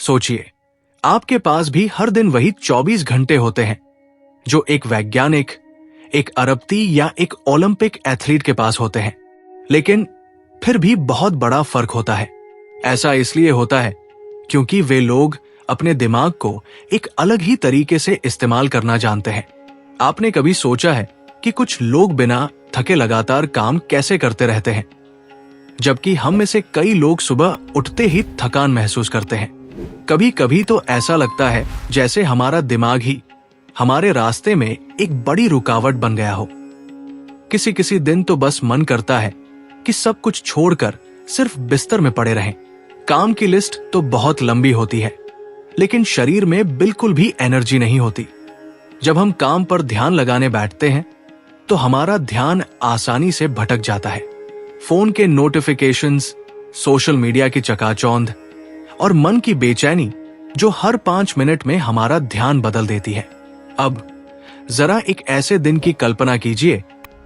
सोचिए, आपके पास भी हर दिन वही 24 घंटे होते हैं जो एक वैज्ञानिक, एक अरबती या एक ओलंपिक एथलीट के पास होते हैं, लेकिन फिर भी बहुत बड़ा फर्क होता है। ऐसा इसलिए होता है क्योंकि वे लोग अपने दिमाग को एक अलग ही तरीके से इस्तेमाल करना जानते हैं। आपने कभी सोचा है कि कुछ लोग बिना थके लगातार काम कैसे करते रहते हैं, जबकि हम में से कई लोग सुबह उठते ही थकान महसूस करते हैं। कभी कभी तो ऐसा लगता है जैसे हमारा दिमाग ही हमारे रास्ते में एक बड़ी रुकावट बन गया हो। किसी किसी दिन तो बस मन करता है कि सब कुछ छोड़कर सिर्फ बिस्तर में पड़े रहें। काम की लिस्ट तो बहुत लंबी होती है, लेकिन शरीर में बिल्कुल भी एनर्जी नहीं होती। जब हम काम पर ध्यान लगाने बैठते हैं तो हमारा ध्यान आसानी से भटक जाता है। फोन के नोटिफिकेशंस, सोशल मीडिया की चकाचौंध और मन की बेचैनी जो हर 5 मिनट में हमारा ध्यान बदल देती है। अब जरा एक ऐसे दिन की कल्पना कीजिए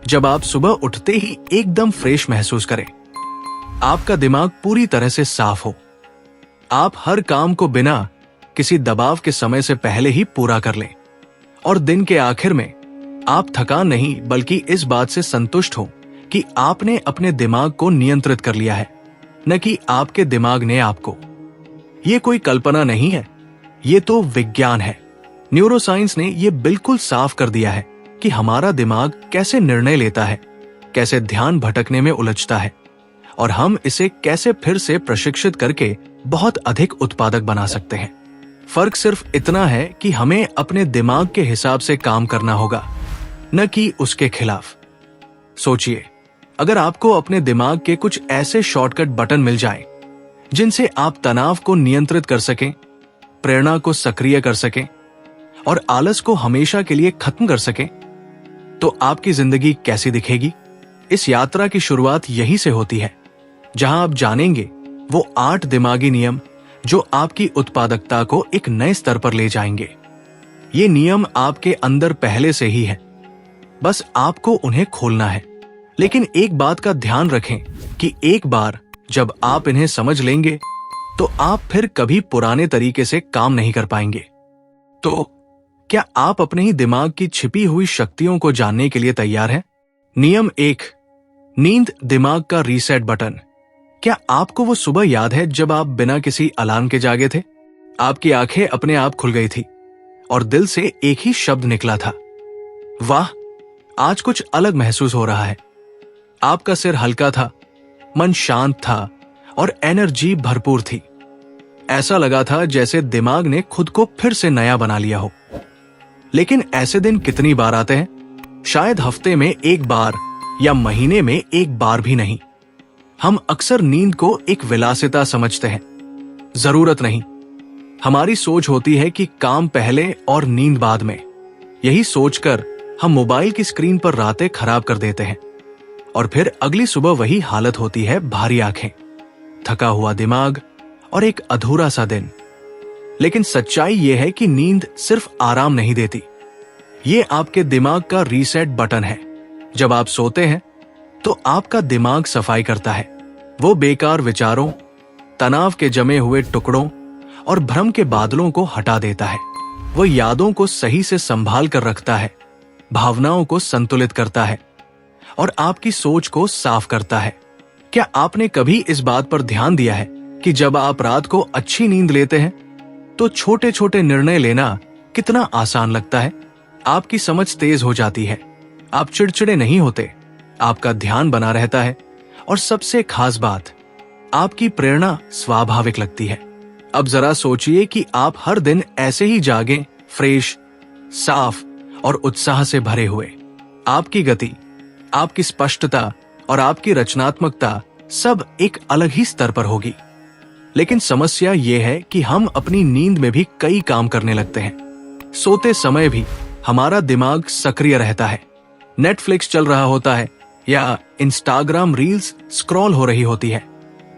जब आप सुबह उठते ही एकदम फ्रेश महसूस करें। आपका दिमाग पूरी तरह से साफ हो। आप हर काम को बिना किसी दबाव के समय से पहले ही पूरा कर लें और दिन के आखिर में आप थकान नहीं बल्कि इस बात से संतुष्ट हो कि आपने अपने दिमाग को नियंत्रित कर लिया है, न कि आपके दिमाग ने आपको। ये कोई कल्पना नहीं है, ये तो विज्ञान है। न्यूरोसाइंस ने यह बिल्कुल साफ कर दिया है कि हमारा दिमाग कैसे निर्णय लेता है, कैसे ध्यान भटकने में उलझता है और हम इसे कैसे फिर से प्रशिक्षित करके बहुत अधिक उत्पादक बना सकते हैं। फर्क सिर्फ इतना है कि हमें अपने दिमाग के हिसाब से काम करना होगा, न कि उसके खिलाफ। सोचिए, अगर आपको अपने दिमाग के कुछ ऐसे शॉर्टकट बटन मिल जाएं, जिनसे आप तनाव को नियंत्रित कर सकें, प्रेरणा को सक्रिय कर सकें और आलस को हमेशा के लिए खत्म कर सकें, तो आपकी जिंदगी कैसी दिखेगी? इस यात्रा की शुरुआत यहीं से होती है, जहां आप जानेंगे वो 8 दिमागी नियम जो आपकी उत्पादकता को एक नए स्तर पर ले जाएंगे। ये नियम आपके अंदर पहले से ही है, बस आपको उन्हें खोलना है। लेकिन एक बात का ध्यान रखें कि एक बार जब आप इन्हें समझ लेंगे तो आप फिर कभी पुराने तरीके से काम नहीं कर पाएंगे। तो क्या आप अपने ही दिमाग की छिपी हुई शक्तियों को जानने के लिए तैयार हैं? नियम 1, नींद दिमाग का रीसेट बटन। क्या आपको वो सुबह याद है जब आप बिना किसी अलार्म के जागे थे? आपकी आंखें अपने आप खुल गई थी और दिल से एक ही शब्द निकला था, वाह, आज कुछ अलग महसूस हो रहा है। आपका सिर हल्का था, मन शांत था और एनर्जी भरपूर थी। ऐसा लगा था जैसे दिमाग ने खुद को फिर से नया बना लिया हो। लेकिन ऐसे दिन कितनी बार आते हैं? शायद हफ्ते में एक बार या महीने में एक बार भी नहीं। हम अक्सर नींद को एक विलासिता समझते हैं, जरूरत नहीं। हमारी सोच होती है कि काम पहले और नींद बाद में। यही सोचकर हम मोबाइल की स्क्रीन पर रातें खराब कर देते हैं और फिर अगली सुबह वही हालत होती है, भारी आंखें, थका हुआ दिमाग और एक अधूरा सा दिन। लेकिन सच्चाई यह है कि नींद सिर्फ आराम नहीं देती, ये आपके दिमाग का रीसेट बटन है। जब आप सोते हैं तो आपका दिमाग सफाई करता है। वो बेकार विचारों, तनाव के जमे हुए टुकड़ों और भ्रम के बादलों को हटा देता है। वो यादों को सही से संभाल कर रखता है, भावनाओं को संतुलित करता है और आपकी सोच को साफ करता है। क्या आपने कभी इस बात पर ध्यान दिया है कि जब आप रात को अच्छी नींद लेते हैं तो छोटे छोटे निर्णय लेना कितना आसान लगता है? आपकी समझ तेज हो जाती है, आप चिड़चिड़े नहीं होते, आपका ध्यान बना रहता है और सबसे खास बात, आपकी प्रेरणा स्वाभाविक लगती है। अब जरा सोचिए कि आप हर दिन ऐसे ही जागें, फ्रेश, साफ और उत्साह से भरे हुए। आपकी गति, आपकी स्पष्टता और आपकी रचनात्मकता सब एक अलग ही स्तर पर होगी। लेकिन समस्या यह है कि हम अपनी नींद में भी कई काम करने लगते हैं। सोते समय भी हमारा दिमाग सक्रिय रहता है, नेटफ्लिक्स चल रहा होता है या इंस्टाग्राम रील्स स्क्रॉल हो रही होती है।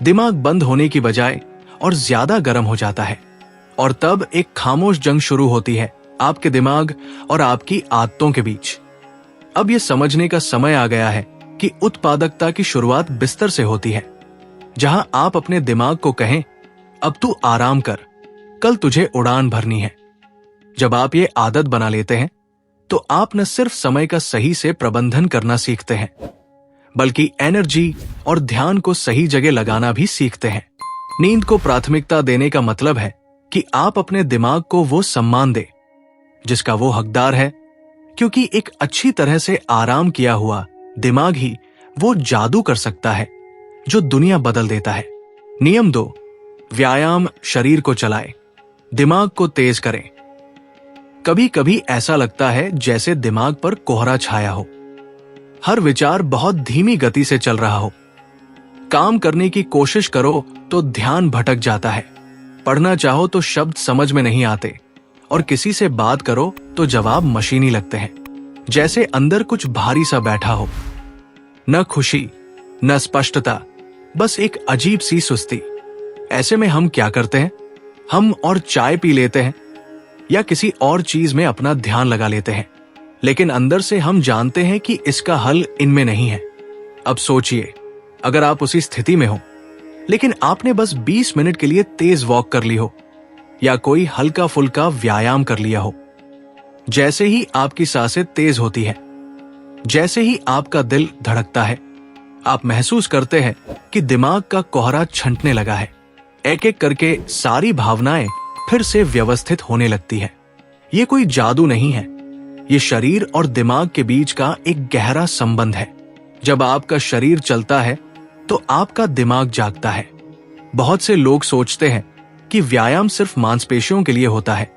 दिमाग बंद होने की बजाय और ज्यादा गर्म हो जाता है और तब एक खामोश जंग शुरू होती है आपके दिमाग और आपकी आदतों के बीच। अब यह समझने का समय आ गया है कि उत्पादकता की शुरुआत बिस्तर से होती है, जहां आप अपने दिमाग को कहें, अब तू आराम कर, कल तुझे उड़ान भरनी है। जब आप ये आदत बना लेते हैं तो आप न सिर्फ समय का सही से प्रबंधन करना सीखते हैं, बल्कि एनर्जी और ध्यान को सही जगह लगाना भी सीखते हैं। नींद को प्राथमिकता देने का मतलब है कि आप अपने दिमाग को वो सम्मान दें जिसका वो हकदार है, क्योंकि एक अच्छी तरह से आराम किया हुआ दिमाग ही वो जादू कर सकता है जो दुनिया बदल देता है। नियम 2, व्यायाम शरीर को चलाए, दिमाग को तेज करें। कभी कभी ऐसा लगता है जैसे दिमाग पर कोहरा छाया हो, हर विचार बहुत धीमी गति से चल रहा हो। काम करने की कोशिश करो तो ध्यान भटक जाता है, पढ़ना चाहो तो शब्द समझ में नहीं आते, और किसी से बात करो तो जवाब मशीनी लगते हैं, जैसे अंदर कुछ भारी सा बैठा हो। न खुशी न स्पष्टता, बस एक अजीब सी सुस्ती। ऐसे में हम क्या करते हैं? हम और चाय पी लेते हैं या किसी और चीज में अपना ध्यान लगा लेते हैं, लेकिन अंदर से हम जानते हैं कि इसका हल इनमें नहीं है। अब सोचिए, अगर आप उसी स्थिति में हो, लेकिन आपने बस 20 मिनट के लिए तेज वॉक कर ली हो या कोई हल्का फुल्का व्यायाम कर लिया हो। जैसे ही आपकी सांसें तेज होती है, जैसे ही आपका दिल धड़कता है, आप महसूस करते हैं कि दिमाग का कोहरा छंटने लगा है। एक एक करके सारी भावनाएं फिर से व्यवस्थित होने लगती है। ये कोई जादू नहीं है, ये शरीर और दिमाग के बीच का एक गहरा संबंध है। जब आपका शरीर चलता है तो आपका दिमाग जागता है। बहुत से लोग सोचते हैं कि व्यायाम सिर्फ मांसपेशियों के लिए होता है,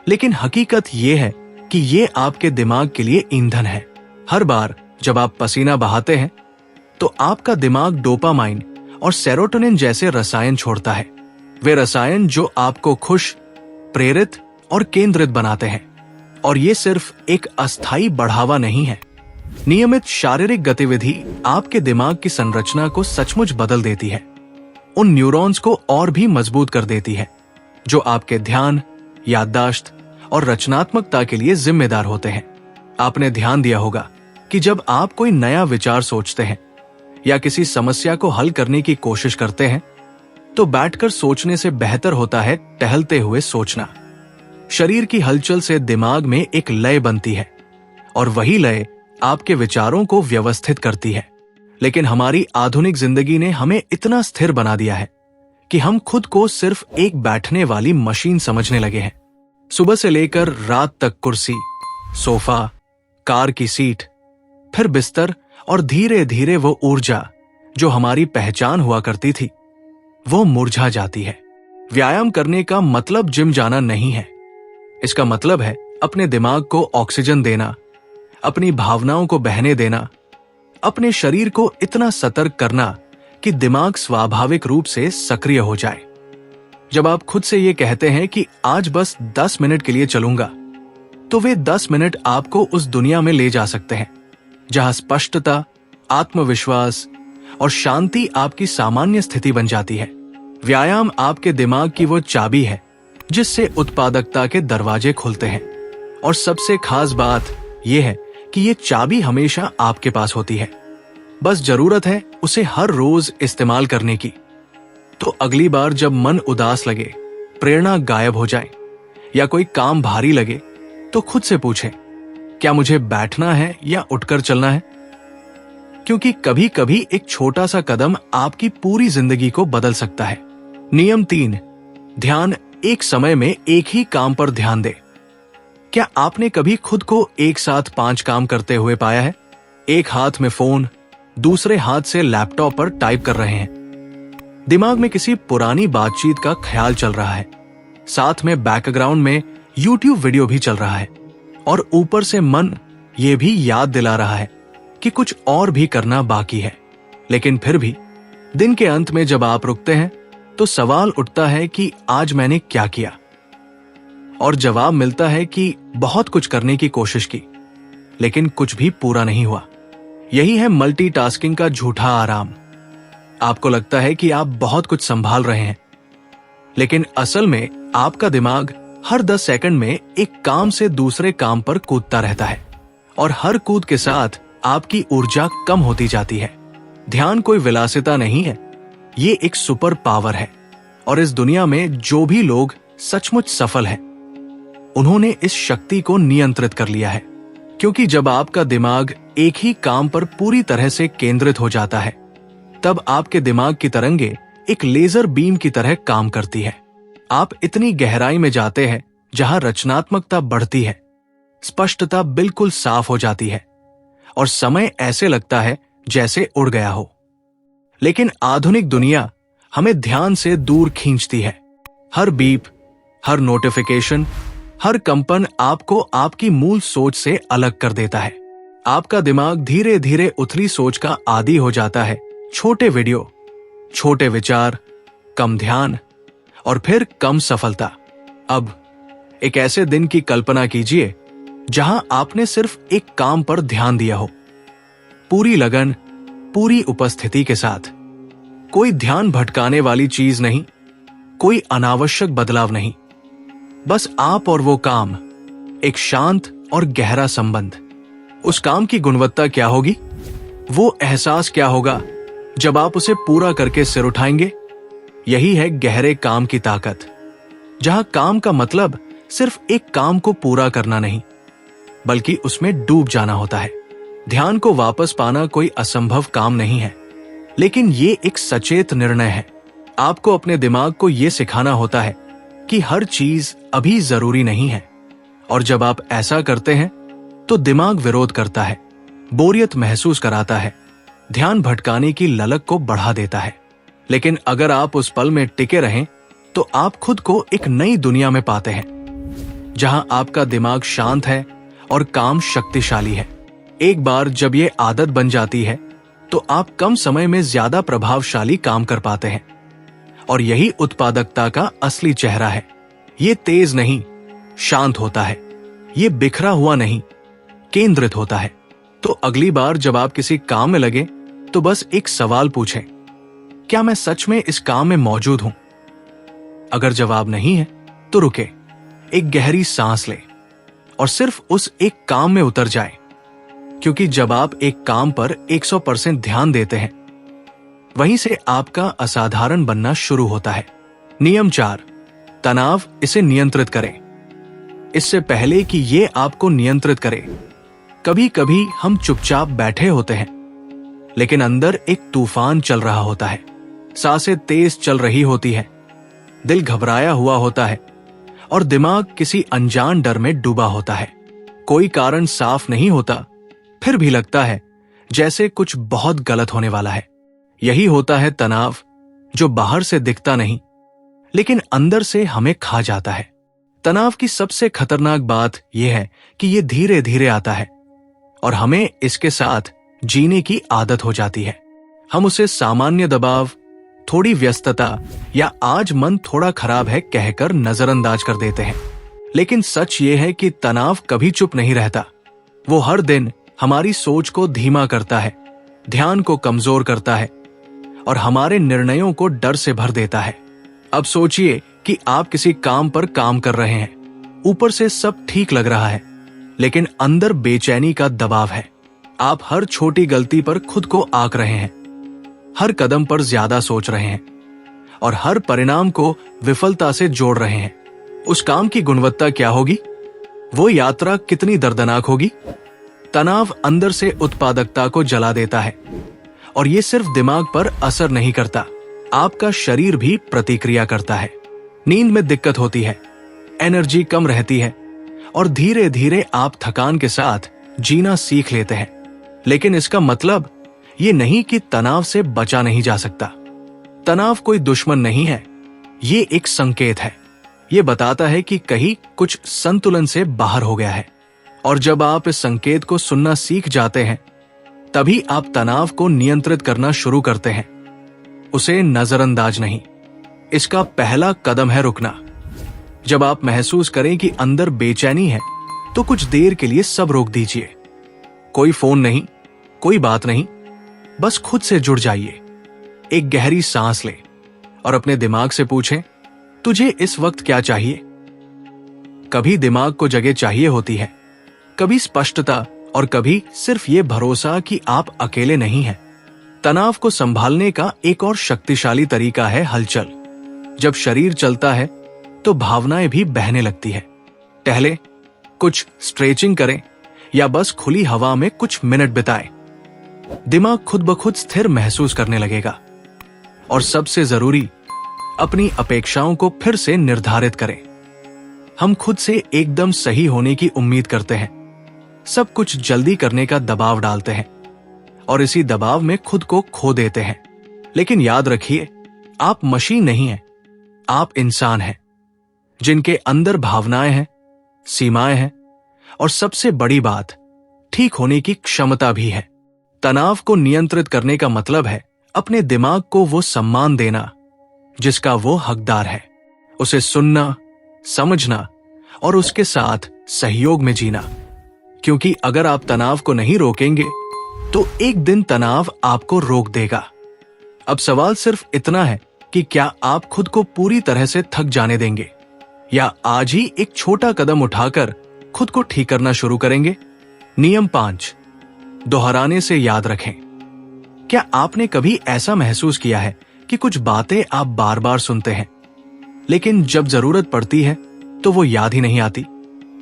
लेकिन हकीकत ये है कि ये आपके दिमाग के लिए ईंधन है। हर बार जब आप पसीना बहाते हैं तो आपका दिमाग डोपामाइन और सेरोटोनिन जैसे रसायन छोड़ता है। वे रसायन जो आपको खुश, प्रेरित और केंद्रित बनाते हैं। और ये सिर्फ एक अस्थायी बढ़ावा नहीं है। नियमित शारीरिक गतिविधि आपके दिमाग की संरचना को सचमुच बदल देती है। उन न्यूरॉन्स को और भी मजबूत कर देती है जो आपके ध्यान, याददाश्त और रचनात्मकता के लिए जिम्मेदार होते हैं। आपने ध्यान दिया होगा कि जब आप कोई नया विचार सोचते हैं या किसी समस्या को हल करने की कोशिश करते हैं तो बैठकर सोचने से बेहतर होता है टहलते हुए सोचना। शरीर की हलचल से दिमाग में एक लय बनती है और वही लय आपके विचारों को व्यवस्थित करती है। लेकिन हमारी आधुनिक जिंदगी ने हमें इतना स्थिर बना दिया है कि हम खुद को सिर्फ एक बैठने वाली मशीन समझने लगे हैं। सुबह से लेकर रात तक कुर्सी, सोफा, कार की सीट, फिर बिस्तर, और धीरे धीरे वो ऊर्जा जो हमारी पहचान हुआ करती थी वो मुरझा जाती है। व्यायाम करने का मतलब जिम जाना नहीं है। इसका मतलब है अपने दिमाग को ऑक्सीजन देना, अपनी भावनाओं को बहने देना, अपने शरीर को इतना सतर्क करना कि दिमाग स्वाभाविक रूप से सक्रिय हो जाए। जब आप खुद से ये कहते हैं कि आज बस 10 मिनट के लिए चलूंगा, तो वे 10 मिनट आपको उस दुनिया में ले जा सकते हैं जहां स्पष्टता, आत्मविश्वास और शांति आपकी सामान्य स्थिति बन जाती है। व्यायाम आपके दिमाग की वो चाबी है जिससे उत्पादकता के दरवाजे खुलते हैं। और सबसे खास बात यह है कि ये चाबी हमेशा आपके पास होती है, बस जरूरत है उसे हर रोज इस्तेमाल करने की। तो अगली बार जब मन उदास लगे, प्रेरणा गायब हो जाए या कोई काम भारी लगे, तो खुद से पूछें, क्या मुझे बैठना है या उठकर चलना है? क्योंकि कभी कभी एक छोटा सा कदम आपकी पूरी जिंदगी को बदल सकता है। नियम 3, ध्यान एक समय में एक ही काम पर ध्यान दे। क्या आपने कभी खुद को एक साथ 5 काम करते हुए पाया है? एक हाथ में फोन, दूसरे हाथ से लैपटॉप पर टाइप कर रहे हैं, दिमाग में किसी पुरानी बातचीत का ख्याल चल रहा है, साथ में बैकग्राउंड में YouTube वीडियो भी चल रहा है, और ऊपर से मन ये भी याद दिला रहा है कि कुछ और भी करना बाकी है। लेकिन फिर भी दिन के अंत में जब आप रुकते हैं तो सवाल उठता है कि आज मैंने क्या किया, और जवाब मिलता है कि बहुत कुछ करने की कोशिश की लेकिन कुछ भी पूरा नहीं हुआ। यही है मल्टीटास्किंग का झूठा आराम। आपको लगता है कि आप बहुत कुछ संभाल रहे हैं, लेकिन असल में आपका दिमाग हर 10 सेकंड में एक काम से दूसरे काम पर कूदता रहता है, और हर कूद के साथ आपकी ऊर्जा कम होती जाती है। ध्यान कोई विलासिता नहीं है, ये एक सुपर पावर है। और इस दुनिया में जो भी लोग सचमुच सफल हैं। उन्होंने इस शक्ति को नियंत्रित कर लिया है, क्योंकि जब आपका दिमाग एक ही काम पर पूरी तरह से केंद्रित हो जाता है, तब आपके दिमाग की तरंगे एक लेजर बीम की तरह काम करती है। आप इतनी गहराई में जाते हैं जहां रचनात्मकता बढ़ती है, स्पष्टता बिल्कुल साफ हो जाती है और समय ऐसे लगता है जैसे उड़ गया हो। लेकिन आधुनिक दुनिया हमें ध्यान से दूर खींचती है। हर बीप, हर नोटिफिकेशन, हर कंपन आपको आपकी मूल सोच से अलग कर देता है। आपका दिमाग धीरे धीरे उथली सोच का आदी हो जाता है। छोटे वीडियो, छोटे विचार, कम ध्यान और फिर कम सफलता। अब एक ऐसे दिन की कल्पना कीजिए जहां आपने सिर्फ एक काम पर ध्यान दिया हो, पूरी लगन, पूरी उपस्थिति के साथ। कोई ध्यान भटकाने वाली चीज नहीं, कोई अनावश्यक बदलाव नहीं, बस आप और वो काम, एक शांत और गहरा संबंध। उस काम की गुणवत्ता क्या होगी? वो एहसास क्या होगा जब आप उसे पूरा करके सिर उठाएंगे? यही है गहरे काम की ताकत, जहां काम का मतलब सिर्फ एक काम को पूरा करना नहीं, बल्कि उसमें डूब जाना होता है। ध्यान को वापस पाना कोई असंभव काम नहीं है, लेकिन ये एक सचेत निर्णय है। आपको अपने दिमाग को यह सिखाना होता है कि हर चीज अभी जरूरी नहीं है, और जब आप ऐसा करते हैं तो दिमाग विरोध करता है, बोरियत महसूस कराता है, ध्यान भटकाने की ललक को बढ़ा देता है। लेकिन अगर आप उस पल में टिके रहें तो आप खुद को एक नई दुनिया में पाते हैं, जहां आपका दिमाग शांत है और काम शक्तिशाली है। एक बार जब ये आदत बन जाती है तो आप कम समय में ज्यादा प्रभावशाली काम कर पाते हैं, और यही उत्पादकता का असली चेहरा है। ये तेज नहीं, शांत होता है। ये बिखरा हुआ नहीं, केंद्रित होता है। तो अगली बार जब आप किसी काम में लगे तो बस एक सवाल पूछें, क्या मैं सच में इस काम में मौजूद हूं? अगर जवाब नहीं है तो रुके, एक गहरी सांस ले और सिर्फ उस एक काम में उतर जाए, क्योंकि जब आप एक काम पर 100% ध्यान देते हैं, वहीं से आपका असाधारण बनना शुरू होता है। नियम 4, तनाव इसे नियंत्रित करें। इससे पहले कि ये आपको नियंत्रित करे, कभी कभी हम चुपचाप बैठे होते हैं, लेकिन अंदर एक तूफान चल रहा होता है। सांसें तेज चल रही होती है, दिल घबराया हुआ होता है और दिमाग किसी अनजान डर में डूबा होता है। कोई कारण साफ नहीं होता, फिर भी लगता है जैसे कुछ बहुत गलत होने वाला है। यही होता है तनाव, जो बाहर से दिखता नहीं लेकिन अंदर से हमें खा जाता है। तनाव की सबसे खतरनाक बात यह है कि यह धीरे धीरे आता है और हमें इसके साथ जीने की आदत हो जाती है। हम उसे सामान्य दबाव, थोड़ी व्यस्तता या आज मन थोड़ा खराब है कहकर नजरअंदाज कर देते हैं। लेकिन सच ये है कि तनाव कभी चुप नहीं रहता। वो हर दिन हमारी सोच को धीमा करता है, ध्यान को कमजोर करता है और हमारे निर्णयों को डर से भर देता है। अब सोचिए कि आप किसी काम पर काम कर रहे हैं, ऊपर से सब ठीक लग रहा है, लेकिन अंदर बेचैनी का दबाव है। आप हर छोटी गलती पर खुद को आंक रहे हैं, हर कदम पर ज्यादा सोच रहे हैं और हर परिणाम को विफलता से जोड़ रहे हैं। उस काम की गुणवत्ता क्या होगी? वो यात्रा कितनी दर्दनाक होगी? तनाव अंदर से उत्पादकता को जला देता है, और ये सिर्फ दिमाग पर असर नहीं करता, आपका शरीर भी प्रतिक्रिया करता है। नींद में दिक्कत होती है, एनर्जी कम रहती है और धीरे धीरे आप थकान के साथ जीना सीख लेते हैं। लेकिन इसका मतलब ये नहीं कि तनाव से बचा नहीं जा सकता। तनाव कोई दुश्मन नहीं है, ये एक संकेत है। ये बताता है कि कहीं कुछ संतुलन से बाहर हो गया है, और जब आप इस संकेत को सुनना सीख जाते हैं, तभी आप तनाव को नियंत्रित करना शुरू करते हैं, उसे नजरअंदाज नहीं। इसका पहला कदम है रुकना। जब आप महसूस करें कि अंदर बेचैनी है, तो कुछ देर के लिए सब रोक दीजिए। कोई फोन नहीं, कोई बात नहीं, बस खुद से जुड़ जाइए। एक गहरी सांस लें और अपने दिमाग से पूछें, तुझे इस वक्त क्या चाहिए? कभी दिमाग को जगह चाहिए होती है, कभी स्पष्टता और कभी सिर्फ ये भरोसा कि आप अकेले नहीं हैं। तनाव को संभालने का एक और शक्तिशाली तरीका है हलचल। जब शरीर चलता है तो भावनाएं भी बहने लगती है। टहलें, कुछ स्ट्रेचिंग करें या बस खुली हवा में कुछ मिनट बिताएं। दिमाग खुद ब खुद स्थिर महसूस करने लगेगा। और सबसे जरूरी, अपनी अपेक्षाओं को फिर से निर्धारित करें। हम खुद से एकदम सही होने की उम्मीद करते हैं, सब कुछ जल्दी करने का दबाव डालते हैं और इसी दबाव में खुद को खो देते हैं। लेकिन याद रखिए, आप मशीन नहीं हैं, आप इंसान हैं जिनके अंदर भावनाएं हैं, सीमाएं हैं और सबसे बड़ी बात, ठीक होने की क्षमता भी है। तनाव को नियंत्रित करने का मतलब है अपने दिमाग को वो सम्मान देना जिसका वो हकदार है, उसे सुनना, समझना और उसके साथ सहयोग में जीना। क्योंकि अगर आप तनाव को नहीं रोकेंगे तो एक दिन तनाव आपको रोक देगा। अब सवाल सिर्फ इतना है कि क्या आप खुद को पूरी तरह से थक जाने देंगे या आज ही एक छोटा कदम उठाकर खुद को ठीक करना शुरू करेंगे। नियम 5, दोहराने से याद रखें। क्या आपने कभी ऐसा महसूस किया है कि कुछ बातें आप बार बार सुनते हैं लेकिन जब जरूरत पड़ती है तो वो याद ही नहीं आती?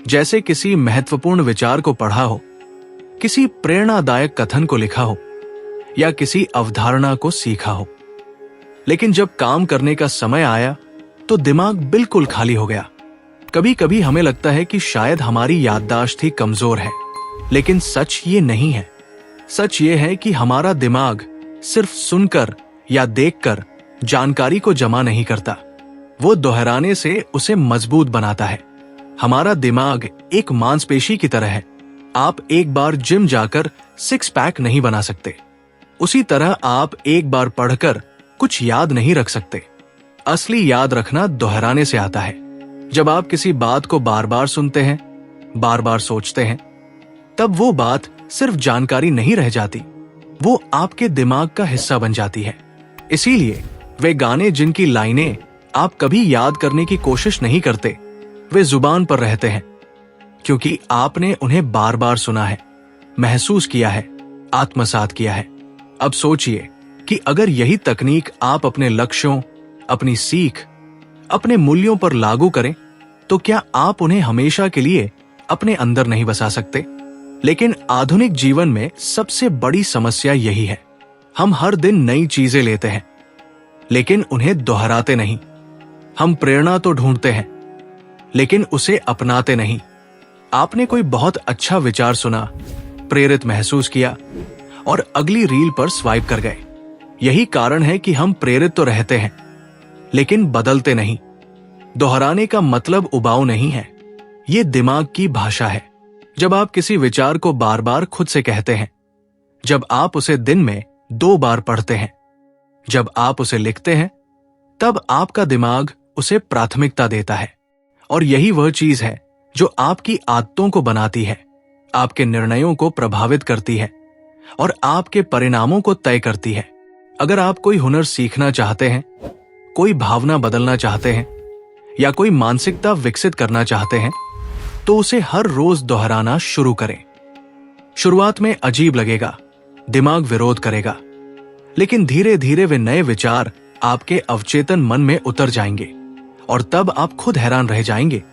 जैसे किसी महत्वपूर्ण विचार को पढ़ा हो, किसी प्रेरणादायक कथन को लिखा हो या किसी अवधारणा को सीखा हो, लेकिन जब काम करने का समय आया तो दिमाग बिल्कुल खाली हो गया। कभी कभी हमें लगता है कि शायद हमारी याददाश्त ही कमजोर है, लेकिन सच ये नहीं है। सच ये है कि हमारा दिमाग सिर्फ सुनकर या देखकर जानकारी को जमा नहीं करता, वो दोहराने से उसे मजबूत बनाता है। हमारा दिमाग एक मांसपेशी की तरह है। आप एक बार जिम जाकर 6 पैक नहीं बना सकते, उसी तरह आप एक बार पढ़कर कुछ याद नहीं रख सकते। असली याद रखना दोहराने से आता है। जब आप किसी बात को बार बार सुनते हैं, बार बार सोचते हैं, तब वो बात सिर्फ जानकारी नहीं रह जाती, वो आपके दिमाग का हिस्सा बन जाती है। इसीलिए वे गाने जिनकी लाइनें आप कभी याद करने की कोशिश नहीं करते, वे जुबान पर रहते हैं क्योंकि आपने उन्हें बार बार सुना है, महसूस किया है, आत्मसात किया है। अब सोचिए कि अगर यही तकनीक आप अपने लक्ष्यों, अपनी सीख, अपने मूल्यों पर लागू करें तो क्या आप उन्हें हमेशा के लिए अपने अंदर नहीं बसा सकते? लेकिन आधुनिक जीवन में सबसे बड़ी समस्या यही है, हम हर दिन नई चीजें लेते हैं लेकिन उन्हें दोहराते नहीं। हम प्रेरणा तो ढूंढते हैं लेकिन उसे अपनाते नहीं। आपने कोई बहुत अच्छा विचार सुना, प्रेरित महसूस किया और अगली रील पर स्वाइप कर गए। यही कारण है कि हम प्रेरित तो रहते हैं लेकिन बदलते नहीं। दोहराने का मतलब उबाऊ नहीं है, ये दिमाग की भाषा है। जब आप किसी विचार को बार बार खुद से कहते हैं, जब आप उसे दिन में 2 बार पढ़ते हैं, जब आप उसे लिखते हैं, तब आपका दिमाग उसे प्राथमिकता देता है। और यही वह चीज है जो आपकी आदतों को बनाती है, आपके निर्णयों को प्रभावित करती है और आपके परिणामों को तय करती है। अगर आप कोई हुनर सीखना चाहते हैं, कोई भावना बदलना चाहते हैं या कोई मानसिकता विकसित करना चाहते हैं, तो उसे हर रोज दोहराना शुरू करें। शुरुआत में अजीब लगेगा, दिमाग विरोध करेगा, लेकिन धीरे धीरे वे नए विचार आपके अवचेतन मन में उतर जाएंगे और तब आप खुद हैरान रह जाएंगे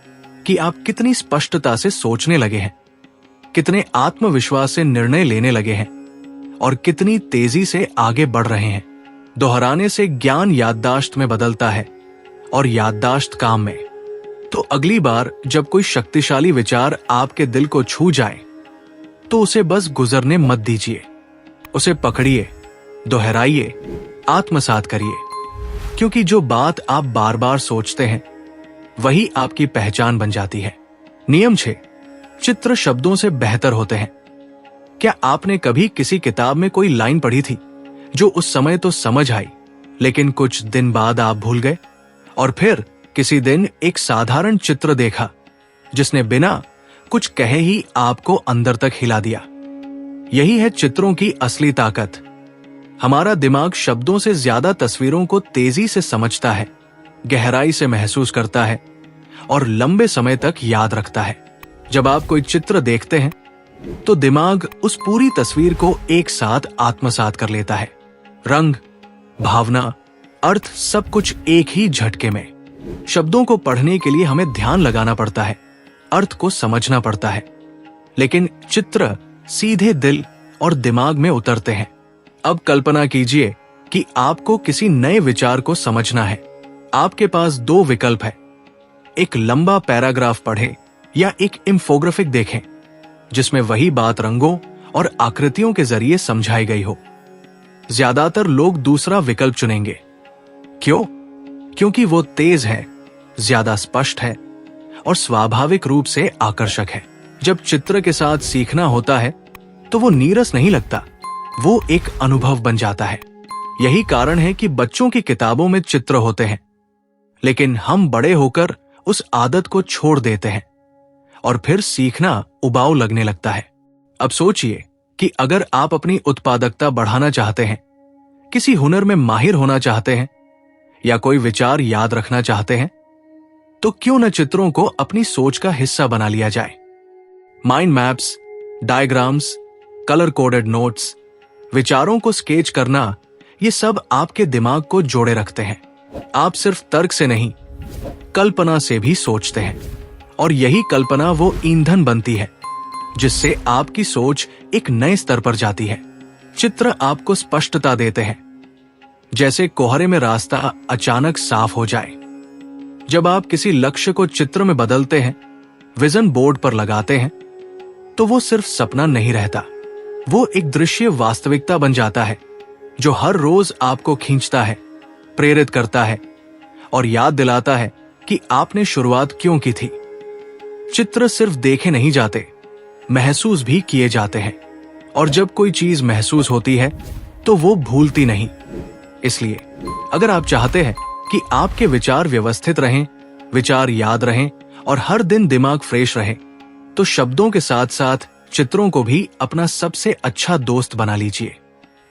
कि आप कितनी स्पष्टता से सोचने लगे हैं, कितने आत्मविश्वास से निर्णय लेने लगे हैं और कितनी तेजी से आगे बढ़ रहे हैं। दोहराने से ज्ञान याददाश्त में बदलता है और याददाश्त काम में। तो अगली बार जब कोई शक्तिशाली विचार आपके दिल को छू जाए तो उसे बस गुजरने मत दीजिए, उसे पकड़िए, दोहराइए, आत्मसात करिए, क्योंकि जो बात आप बार बार सोचते हैं वही आपकी पहचान बन जाती है। नियम 6, चित्र शब्दों से बेहतर होते हैं। क्या आपने कभी किसी किताब में कोई लाइन पढ़ी थी जो उस समय तो समझ आई लेकिन कुछ दिन बाद आप भूल गए, और फिर किसी दिन एक साधारण चित्र देखा जिसने बिना कुछ कहे ही आपको अंदर तक हिला दिया? यही है चित्रों की असली ताकत। हमारा दिमाग शब्दों से ज्यादा तस्वीरों को तेजी से समझता है, गहराई से महसूस करता है और लंबे समय तक याद रखता है। जब आप कोई चित्र देखते हैं तो दिमाग उस पूरी तस्वीर को एक साथ आत्मसात कर लेता है। रंग, भावना, अर्थ सब कुछ एक ही झटके में। शब्दों को पढ़ने के लिए हमें ध्यान लगाना पड़ता है, अर्थ को समझना पड़ता है, लेकिन चित्र सीधे दिल और दिमाग में उतरते हैं। अब कल्पना कीजिए कि आपको किसी नए विचार को समझना है। आपके पास दो विकल्प है, एक लंबा पैराग्राफ पढ़ें या एक इंफोग्राफिक देखें जिसमें वही बात रंगों और आकृतियों के जरिए समझाई गई हो। ज्यादातर लोग दूसरा विकल्प चुनेंगे। क्यों? क्योंकि वो तेज है, ज्यादा स्पष्ट है और स्वाभाविक रूप से आकर्षक है। जब चित्र के साथ सीखना होता है तो वो नीरस नहीं लगता, वो एक अनुभव बन जाता है। यही कारण है कि बच्चों की किताबों में चित्र होते हैं, लेकिन हम बड़े होकर उस आदत को छोड़ देते हैं और फिर सीखना उबाऊ लगने लगता है। अब सोचिए कि अगर आप अपनी उत्पादकता बढ़ाना चाहते हैं, किसी हुनर में माहिर होना चाहते हैं या कोई विचार याद रखना चाहते हैं, तो क्यों न चित्रों को अपनी सोच का हिस्सा बना लिया जाए। Mind maps, diagrams, colour coded notes, विचारों को स्केच करना, ये सब आपके दिमाग को जोड़े रखते हैं। आप सिर्फ तर्क से नहीं, कल्पना से भी सोचते हैं और यही कल्पना वो ईंधन बनती है जिससे आपकी सोच एक नए स्तर पर जाती है। चित्र आपको स्पष्टता देते हैं, जैसे कोहरे में रास्ता अचानक साफ हो जाए। जब आप किसी लक्ष्य को चित्र में बदलते हैं, विजन बोर्ड पर लगाते हैं, तो वो सिर्फ सपना नहीं रहता, वो एक दृश्य वास्तविकता बन जाता है जो हर रोज आपको खींचता है, प्रेरित करता है और याद दिलाता है कि आपने शुरुआत क्यों की थी। चित्र सिर्फ देखे नहीं जाते, महसूस भी किए जाते हैं, और जब कोई चीज महसूस होती है तो वो भूलती नहीं। इसलिए अगर आप चाहते हैं कि आपके विचार व्यवस्थित रहें, विचार याद रहें और हर दिन दिमाग फ्रेश रहे, तो शब्दों के साथ साथ चित्रों को भी अपना सबसे अच्छा दोस्त बना लीजिए।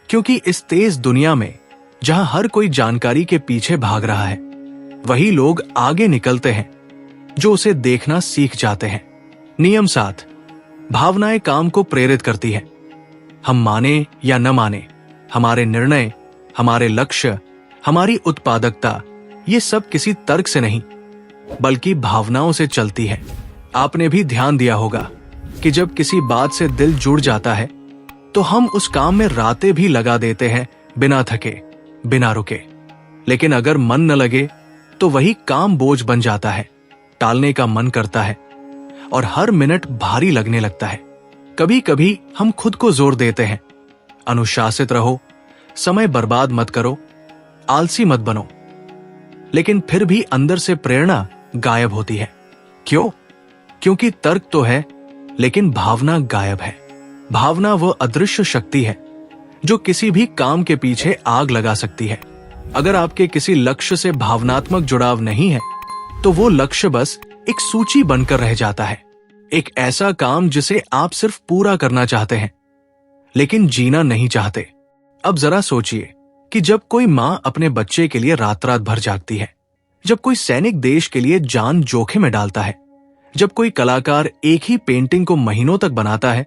क्योंकि इस तेज दुनिया में जहां हर कोई जानकारी के पीछे भाग रहा है, वही लोग आगे निकलते हैं जो उसे देखना सीख जाते हैं। नियम 7, भावनाएं काम को प्रेरित करती है। हम माने या न माने, हमारे निर्णय, हमारे लक्ष्य, हमारी उत्पादकता, ये सब किसी तर्क से नहीं बल्कि भावनाओं से चलती है। आपने भी ध्यान दिया होगा कि जब किसी बात से दिल जुड़ जाता है तो हम उस काम में रातें भी लगा देते हैं, बिना थके, बिना रुके। लेकिन अगर मन न लगे तो वही काम बोझ बन जाता है, टालने का मन करता है और हर मिनट भारी लगने लगता है। कभी कभी हम खुद को जोर देते हैं, अनुशासित रहो, समय बर्बाद मत करो, आलसी मत बनो, लेकिन फिर भी अंदर से प्रेरणा गायब होती है। क्यों? क्योंकि तर्क तो है लेकिन भावना गायब है। भावना वो अदृश्य शक्ति है जो किसी भी काम के पीछे आग लगा सकती है। अगर आपके किसी लक्ष्य से भावनात्मक जुड़ाव नहीं है तो वो लक्ष्य बस एक सूची बनकर रह जाता है, एक ऐसा काम जिसे आप सिर्फ पूरा करना चाहते हैं लेकिन जीना नहीं चाहते। अब जरा सोचिए कि जब कोई मां अपने बच्चे के लिए रात रात भर जागती है, जब कोई सैनिक देश के लिए जान जोखिम में डालता है, जब कोई कलाकार एक ही पेंटिंग को महीनों तक बनाता है,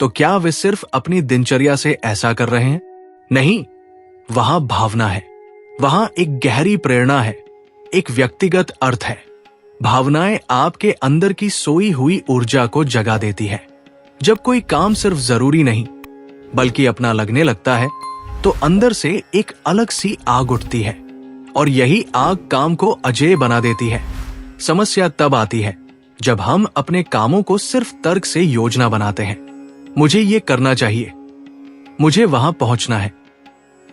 तो क्या वे सिर्फ अपनी दिनचर्या से ऐसा कर रहे हैं? नहीं, वहां भावना है, वहां एक गहरी प्रेरणा है, एक व्यक्तिगत अर्थ है। भावनाएं आपके अंदर की सोई हुई ऊर्जा को जगा देती है। जब कोई काम सिर्फ जरूरी नहीं बल्कि अपना लगने लगता है तो अंदर से एक अलग सी आग उठती है और यही आग काम को अजेय बना देती है। समस्या तब आती है जब हम अपने कामों को सिर्फ तर्क से योजना बनाते हैं। मुझे ये करना चाहिए, मुझे वहां पहुंचना है,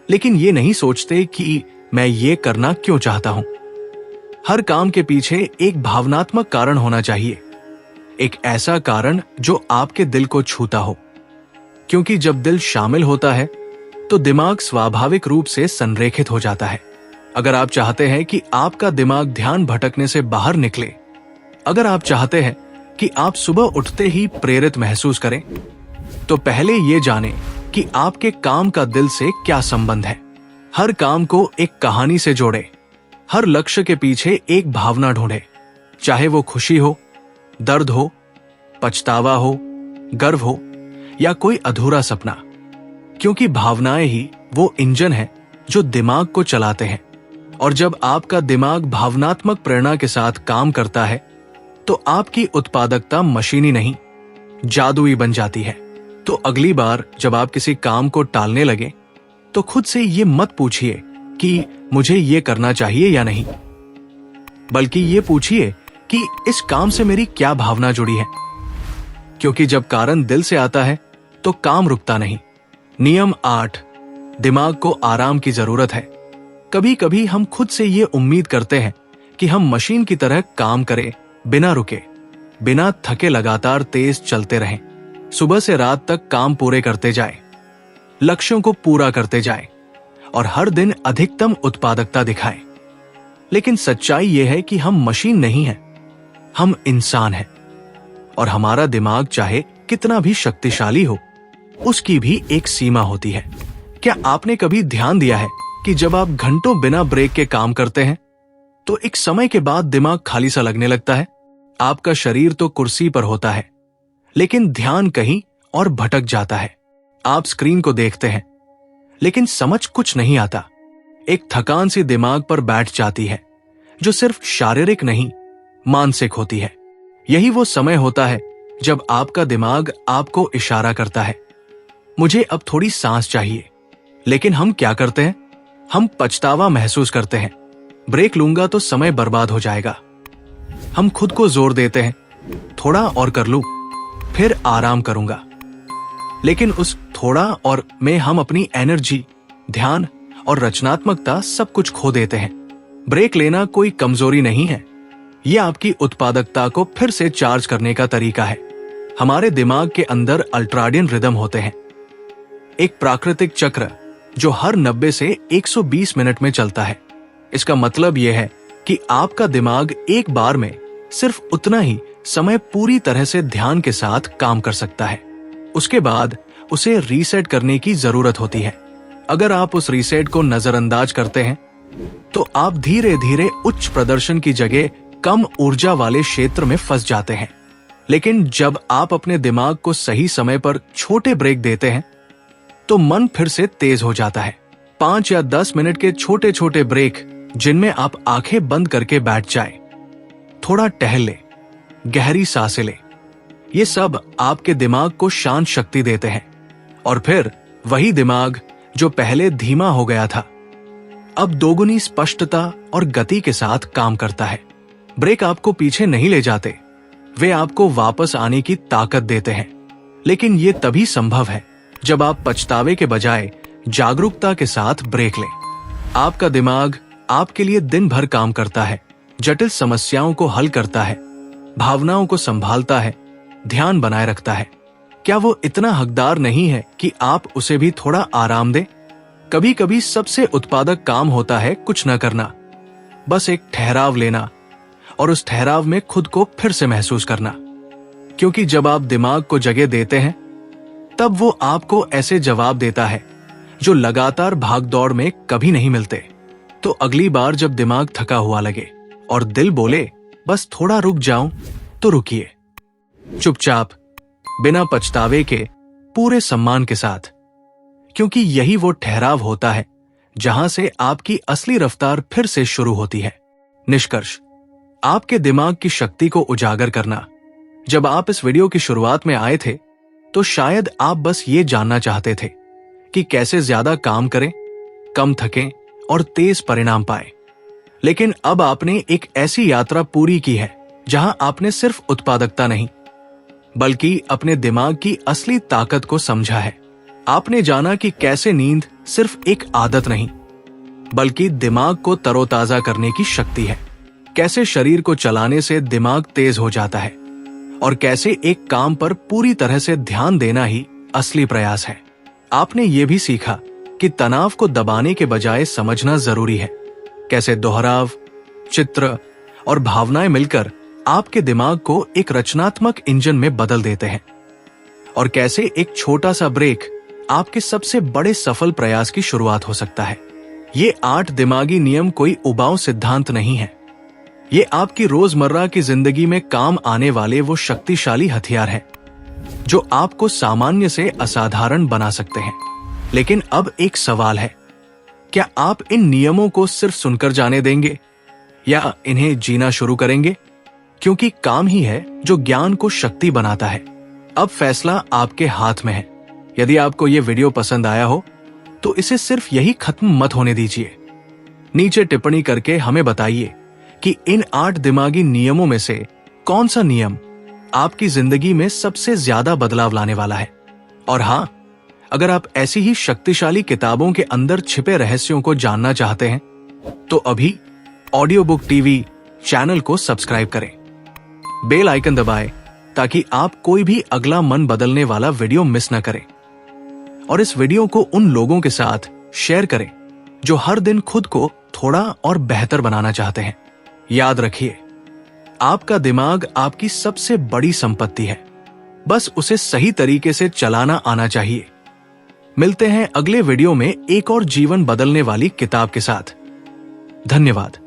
लेकिन ये नहीं सोचते कि मैं ये करना क्यों चाहता हूं। हर काम के पीछे एक भावनात्मक कारण होना चाहिए, एक ऐसा कारण जो आपके दिल को छूता हो, क्योंकि जब दिल शामिल होता है तो दिमाग स्वाभाविक रूप से संरेखित हो जाता है। अगर आप चाहते हैं कि आपका दिमाग ध्यान भटकने से बाहर निकले, अगर आप चाहते हैं कि आप सुबह उठते ही प्रेरित महसूस करें, तो पहले ये जानें कि आपके काम का दिल से क्या संबंध है। हर काम को एक कहानी से जोड़े, हर लक्ष्य के पीछे एक भावना ढूंढे, चाहे वो खुशी हो, दर्द हो, पछतावा हो, गर्व हो या कोई अधूरा सपना, क्योंकि भावनाएं ही वो इंजन है जो दिमाग को चलाते हैं और जब आपका दिमाग भावनात्मक प्रेरणा के साथ काम करता है तो आपकी उत्पादकता मशीनी नहीं, जादुई बन जाती है। तो अगली बार जब आप किसी काम को टालने लगे तो खुद से ये मत पूछिए कि मुझे ये करना चाहिए या नहीं, बल्कि ये पूछिए कि इस काम से मेरी क्या भावना जुड़ी है। क्योंकि जब कारण दिल से आता है तो काम रुकता नहीं। नियम 8, दिमाग को आराम की जरूरत है। कभी कभी हम खुद से ये उम्मीद करते हैं कि हम मशीन की तरह काम करें, बिना रुके, बिना थके, लगातार तेज चलते रहें, सुबह से रात तक काम पूरे करते जाएं, लक्ष्यों को पूरा करते जाएं और हर दिन अधिकतम उत्पादकता दिखाएं। लेकिन सच्चाई यह है कि हम मशीन नहीं हैं, हम इंसान हैं और हमारा दिमाग चाहे कितना भी शक्तिशाली हो, उसकी भी एक सीमा होती है। क्या आपने कभी ध्यान दिया है कि जब आप घंटों बिना ब्रेक के काम करते हैं तो एक समय के बाद दिमाग खाली सा लगने लगता है? आपका शरीर तो कुर्सी पर होता है लेकिन ध्यान कहीं और भटक जाता है। आप स्क्रीन को देखते हैं लेकिन समझ कुछ नहीं आता। एक थकान सी दिमाग पर बैठ जाती है जो सिर्फ शारीरिक नहीं, मानसिक होती है। यही वो समय होता है जब आपका दिमाग आपको इशारा करता है, मुझे अब थोड़ी सांस चाहिए। लेकिन हम क्या करते हैं? हम पछतावा महसूस करते हैं, ब्रेक लूंगा तो समय बर्बाद हो जाएगा। हम खुद को जोर देते हैं, थोड़ा और कर लूं, फिर आराम करूंगा। लेकिन उस थोड़ा और में हम अपनी एनर्जी, ध्यान और रचनात्मकता सब कुछ खो देते हैं। ब्रेक लेना कोई कमजोरी नहीं है, यह आपकी उत्पादकता को फिर से चार्ज करने का तरीका है। हमारे दिमाग के अंदर अल्ट्राडियन रिदम होते हैं, एक प्राकृतिक चक्र जो हर 90 से 120 मिनट में चलता है। इसका मतलब यह है कि आपका दिमाग एक बार में सिर्फ उतना ही समय पूरी तरह से ध्यान के साथ काम कर सकता है। उसके बाद उसे रीसेट करने की जरूरत होती है। अगर आप उस रीसेट को नजरअंदाज करते हैं तो आप धीरे धीरे उच्च प्रदर्शन की जगह कम ऊर्जा वाले क्षेत्र में फंस जाते हैं। लेकिन जब आप अपने दिमाग को सही समय पर छोटे ब्रेक देते हैं तो मन फिर से तेज हो जाता है। 5 या 10 मिनट के छोटे छोटे ब्रेक जिनमें आप आंखें बंद करके बैठ जाएं, थोड़ा टहल ले, गहरी सांसें ले, ये सब आपके दिमाग को शांत शक्ति देते हैं। और फिर वही दिमाग जो पहले धीमा हो गया था अब दोगुनी स्पष्टता और गति के साथ काम करता है। ब्रेक आपको पीछे नहीं ले जाते, वे आपको वापस आने की ताकत देते हैं। लेकिन ये तभी संभव है जब आप पछतावे के बजाय जागरूकता के साथ ब्रेक लें। आपका दिमाग आपके लिए दिन भर काम करता है, जटिल समस्याओं को हल करता है, भावनाओं को संभालता है, ध्यान बनाए रखता है। क्या वो इतना हकदार नहीं है कि आप उसे भी थोड़ा आराम दें? कभी कभी सबसे उत्पादक काम होता है कुछ न करना, बस एक ठहराव लेना और उस ठहराव में खुद को फिर से महसूस करना। क्योंकि जब आप दिमाग को जगह देते हैं तब वो आपको ऐसे जवाब देता है जो लगातार भागदौड़ में कभी नहीं मिलते। तो अगली बार जब दिमाग थका हुआ लगे और दिल बोले बस थोड़ा रुक जाऊं, तो रुकिए, चुपचाप, बिना पछतावे के, पूरे सम्मान के साथ। क्योंकि यही वो ठहराव होता है जहां से आपकी असली रफ्तार फिर से शुरू होती है। निष्कर्ष, आपके दिमाग की शक्ति को उजागर करना। जब आप इस वीडियो की शुरुआत में आए थे तो शायद आप बस ये जानना चाहते थे कि कैसे ज्यादा काम करें, कम थकें और तेज परिणाम पाए। लेकिन अब आपने एक ऐसी यात्रा पूरी की है जहां आपने सिर्फ उत्पादकता नहीं बल्कि अपने दिमाग की असली ताकत को समझा है। आपने जाना कि कैसे नींद सिर्फ एक आदत नहीं बल्कि दिमाग को तरोताजा करने की शक्ति है, कैसे शरीर को चलाने से दिमाग तेज हो जाता है और कैसे एक काम पर पूरी तरह से ध्यान देना ही असली प्रयास है। आपने ये भी सीखा कि तनाव को दबाने के बजाय समझना जरूरी है, कैसे दोहराव, चित्र और भावनाएं मिलकर आपके दिमाग को एक रचनात्मक इंजन में बदल देते हैं और कैसे एक छोटा सा ब्रेक आपके सबसे बड़े सफल प्रयास की शुरुआत हो सकता है। ये 8 दिमागी नियम कोई उबाऊ सिद्धांत नहीं है, ये आपकी रोजमर्रा की जिंदगी में काम आने वाले वो शक्तिशाली हथियार हैं जो आपको सामान्य से असाधारण बना सकते हैं। लेकिन अब एक सवाल है, क्या आप इन नियमों को सिर्फ सुनकर जाने देंगे या इन्हें जीना शुरू करेंगे? क्योंकि काम ही है जो ज्ञान को शक्ति बनाता है। अब फैसला आपके हाथ में है। यदि आपको यह वीडियो पसंद आया हो तो इसे सिर्फ यही खत्म मत होने दीजिए। नीचे टिप्पणी करके हमें बताइए कि इन 8 दिमागी नियमों में से कौन सा नियम आपकी जिंदगी में सबसे ज्यादा बदलाव लाने वाला है। और हां, अगर आप ऐसी ही शक्तिशाली किताबों के अंदर छिपे रहस्यों को जानना चाहते हैं तो अभी ऑडियो बुक टीवी चैनल को सब्सक्राइब करें, बेल आइकन दबाएं ताकि आप कोई भी अगला मन बदलने वाला वीडियो मिस न करें। और इस वीडियो को उन लोगों के साथ शेयर करें जो हर दिन खुद को थोड़ा और बेहतर बनाना चाहते हैं। याद रखिए, आपका दिमाग आपकी सबसे बड़ी संपत्ति है, बस उसे सही तरीके से चलाना आना चाहिए। मिलते हैं अगले वीडियो में एक और जीवन बदलने वाली किताब के साथ। धन्यवाद।